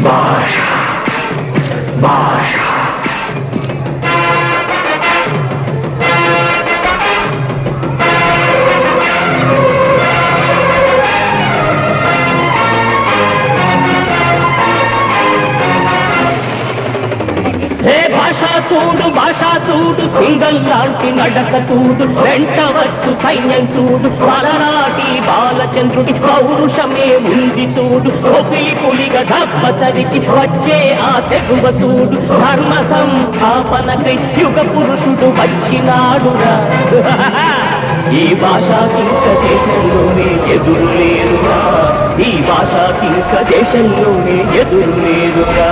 భాష భాష చూడు భాష చూడు సింగల్ లాంటి నడక చూడు వెంటవచ్చు సైన్యం చూడు పలనాటి బాలచంద్రుడి పౌరుషమే ఉంది చూడు ఒపిలి పులిగా దప్పచరికి వచ్చే ఆ తెగువ చూడు ధర్మ సంస్థాపనకై యుగ పురుషుడు వచ్చినాడురా ఈ భాషకింక దేశంలోనే ఎదురు లేరురా ఈ భాషకింక దేశంలోనే ఎదురు లేరురా